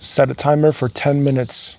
Set a timer for 10 minutes.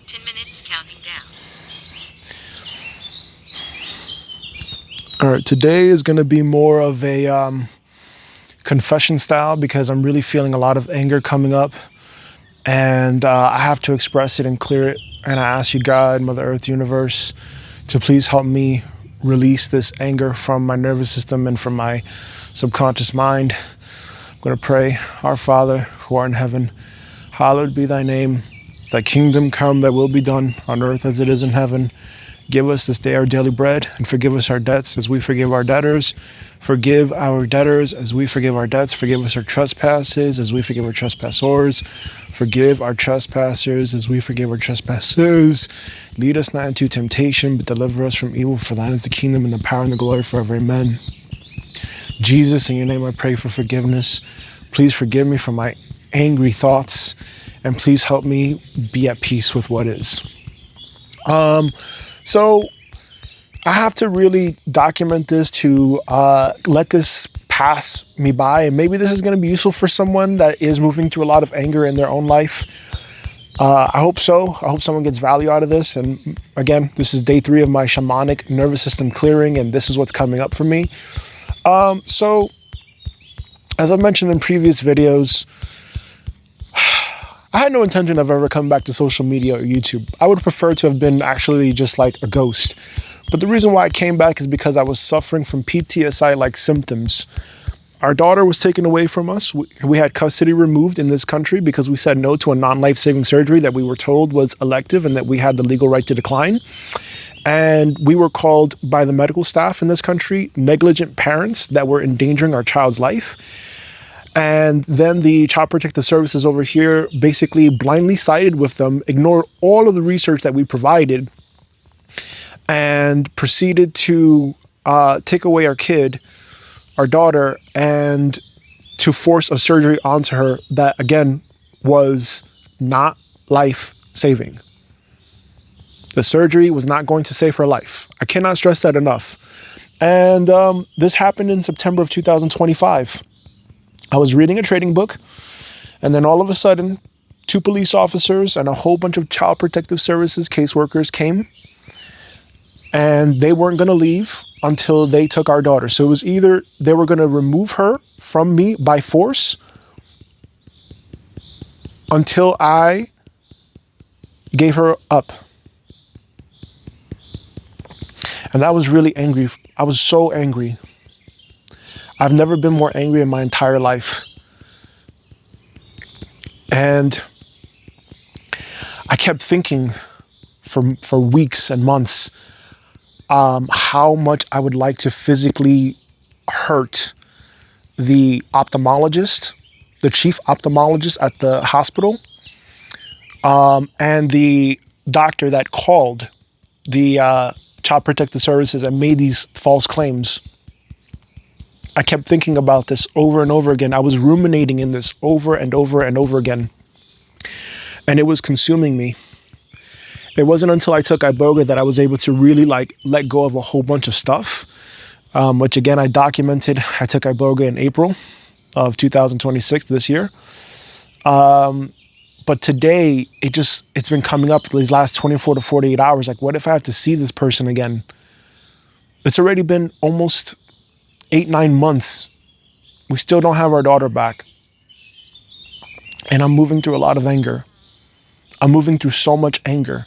10 minutes counting down. All right, today is going to be more of a confession style because I'm really feeling a lot of anger coming up, and I have to express it and clear it. And I ask you, God, Mother Earth, Universe, to please help me release this anger from my nervous system and from my subconscious mind. I'm going to pray. Our Father, who art in heaven, hallowed be thy name. Thy kingdom come, thy will be done on earth as it is in heaven. Give us this day our daily bread, and forgive us our debts as we forgive our debtors. Forgive our debtors as we forgive our debts. Forgive us our trespasses as we forgive our trespassors. Forgive our trespassers as we forgive our trespassers. Lead us not into temptation, but deliver us from evil. For thine is the kingdom and the power and the glory forever. Amen. Jesus, in your name I pray for forgiveness. Please forgive me for my angry thoughts, and please help me be at peace with what is. So I have to really document this to let this pass me by. And maybe this is going to be useful for someone that is moving through a lot of anger in their own life. I hope so. I hope someone gets value out of this. And again, this is day 3 of my shamanic nervous system clearing, and this is what's coming up for me. So as I mentioned in previous videos, I had no intention of ever coming back to social media or YouTube. I would prefer to have been actually just like a ghost. But the reason why I came back is because I was suffering from PTSI-like symptoms. Our daughter was taken away from us. We had custody removed in this country because we said no to a non-life-saving surgery that we were told was elective and that we had the legal right to decline. And we were called by the medical staff in this country negligent parents that were endangering our child's life. And then the Child Protective Services over here basically blindly sided with them, ignored all of the research that we provided, and proceeded to take away our kid, our daughter, and to force a surgery onto her that, again, was not life-saving. The surgery was not going to save her life. I cannot stress that enough. And this happened in September of 2025. I was reading a trading book, and then all of a sudden, 2 police officers and a whole bunch of Child Protective Services caseworkers came, and they weren't going to leave until they took our daughter. So it was either they were going to remove her from me by force until I gave her up. And I was really angry. I was so angry. I've never been more angry in my entire life. And I kept thinking for weeks and months how much I would like to physically hurt the ophthalmologist, the chief ophthalmologist at the hospital, and the doctor that called the Child Protective Services and made these false claims. I kept thinking about this over and over again. I was ruminating in this over and over and over again. And it was consuming me. It wasn't until I took Iboga that I was able to really let go of a whole bunch of stuff, which again, I documented. I took Iboga in April of 2026 this year. But today, it's been coming up for these last 24 to 48 hours. Like, what if I have to see this person again? It's already been almost 8-9 months. We still don't have our daughter back. And I'm moving through a lot of anger. I'm moving through so much anger.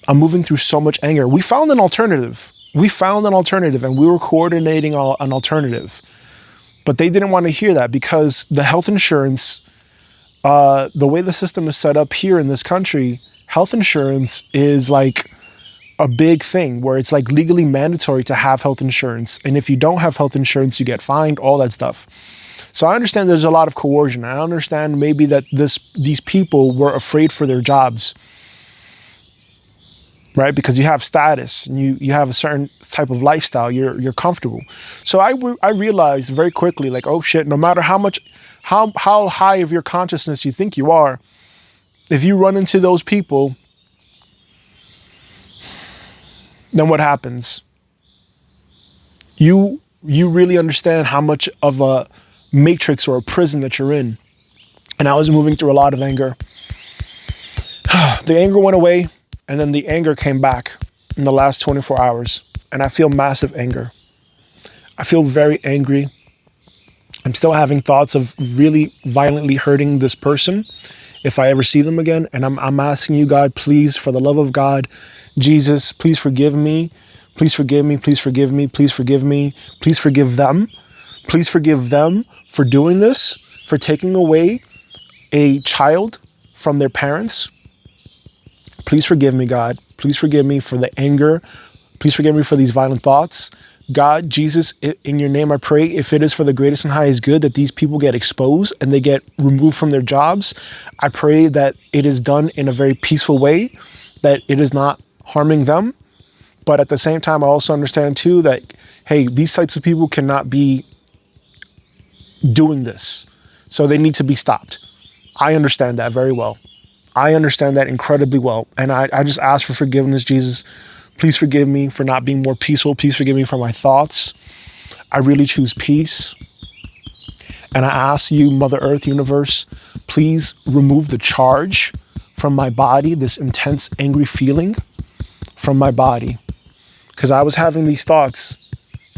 We found an alternative. And we were coordinating an alternative. But they didn't want to hear that because the health insurance, the way the system is set up here in this country, health insurance is like a big thing where it's like legally mandatory to have health insurance. And if you don't have health insurance, you get fined, all that stuff. So I understand there's a lot of coercion. I understand maybe that these people were afraid for their jobs, right? Because you have status and you have a certain type of lifestyle, you're comfortable. So I realized very quickly, like, oh shit, no matter how high of your consciousness you think you are, if you run into those people, then what happens? You really understand how much of a matrix or a prison that you're in. and I was moving through a lot of anger. The anger went away, and then the anger came back in the last 24 hours, and I feel massive anger. I feel very angry. I'm still having thoughts of really violently hurting this person if I ever see them again. And I'm asking you, God, please, for the love of God, Jesus, please forgive me. Please forgive me. Please forgive me. Please forgive me. Please forgive them. Please forgive them for doing this, for taking away a child from their parents. Please forgive me, God. Please forgive me for the anger. Please forgive me for these violent thoughts. God, Jesus, in your name I pray, if it is for the greatest and highest good that these people get exposed and they get removed from their jobs, I pray that it is done in a very peaceful way, that it is not harming them. But at the same time, I also understand too that, hey, these types of people cannot be doing this. So they need to be stopped. I understand that very well. I understand that incredibly well. And I just ask for forgiveness, Jesus. Please forgive me for not being more peaceful. Please forgive me for my thoughts. I really choose peace. And I ask you, Mother Earth, Universe, please remove the charge from my body, this intense, angry feeling from my body. Because I was having these thoughts,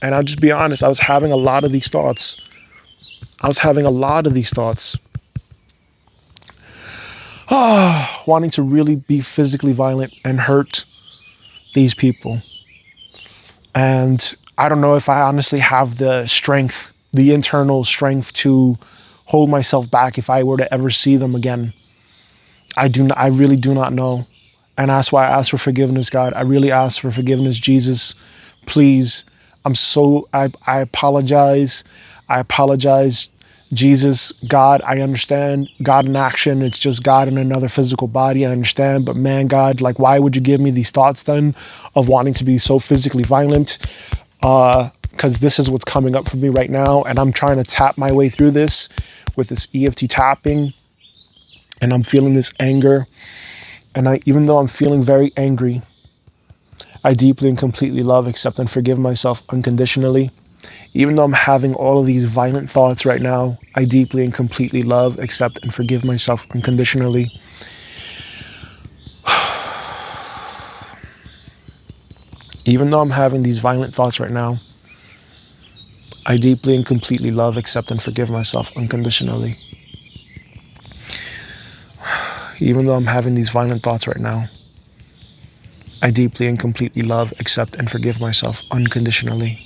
and I'll just be honest, I was having a lot of these thoughts. Wanting to really be physically violent and hurt these people. And I don't know if I honestly have the strength, the internal strength to hold myself back if I were to ever see them again. I really do not know. And that's why I ask for forgiveness, God. I really ask for forgiveness, Jesus. Please. I apologize. I apologize, Jesus. God, I understand. God in action. It's just God in another physical body. I understand. But man, God, like, why would you give me these thoughts then of wanting to be so physically violent? Because this is what's coming up for me right now. And I'm trying to tap my way through this with this EFT tapping. And I'm feeling this anger. And even though I'm feeling very angry, I deeply and completely love, accept, and forgive myself unconditionally. Even though I'm having all of these violent thoughts right now, I deeply and completely love, accept, and forgive myself unconditionally. Even though I'm having these violent thoughts right now, I deeply and completely love, accept, and forgive myself unconditionally. Even though I'm having these violent thoughts right now, I deeply and completely love, accept, and forgive myself unconditionally.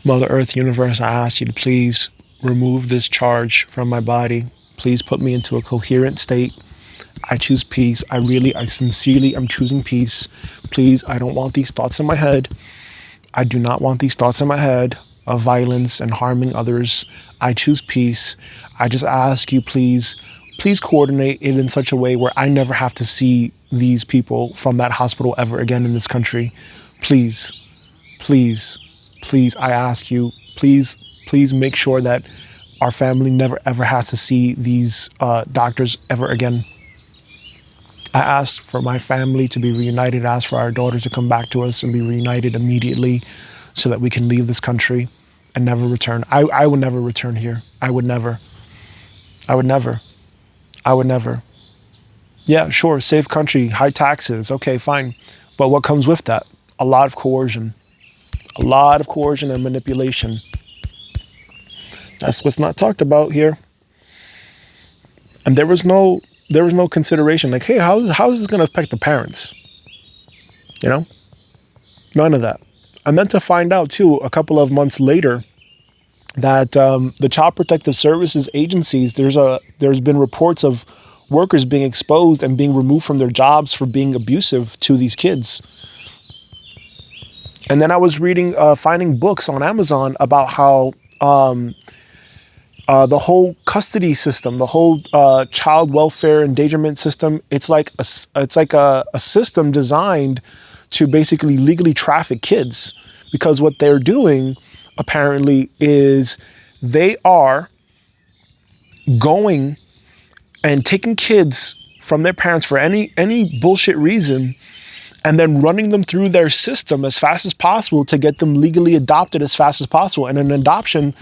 Mother Earth, Universe, I ask you to please remove this charge from my body. Please put me into a coherent state. I choose peace. I sincerely am choosing peace. Please, I don't want these thoughts in my head. I do not want these thoughts in my head of violence and harming others. I choose peace. I just ask you, please coordinate it in such a way where I never have to see these people from that hospital ever again in this country. Please, I ask you, please make sure that our family never ever has to see these doctors ever again. I ask for my family to be reunited. I ask for our daughter to come back to us and be reunited immediately so that we can leave this country and never return. I would never return here. I would never. Yeah, sure, safe country, high taxes, okay, fine. But what comes with that? A lot of coercion. A lot of coercion and manipulation. That's what's not talked about here. And there was no consideration like, hey, how is this going to affect the parents? You know? None of that. And then to find out, too, a couple of months later, that the Child Protective Services agencies, there's been reports of workers being exposed and being removed from their jobs for being abusive to these kids. And then I was finding books on Amazon about how the whole custody system, the whole child welfare endangerment system, it's like a system designed to basically legally traffic kids, because what they're doing apparently is they are going and taking kids from their parents for any bullshit reason, and then running them through their system as fast as possible to get them legally adopted as fast as possible. And an adoption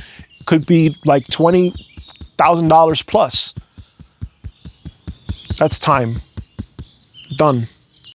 could be like $20,000 plus. That's time. Done.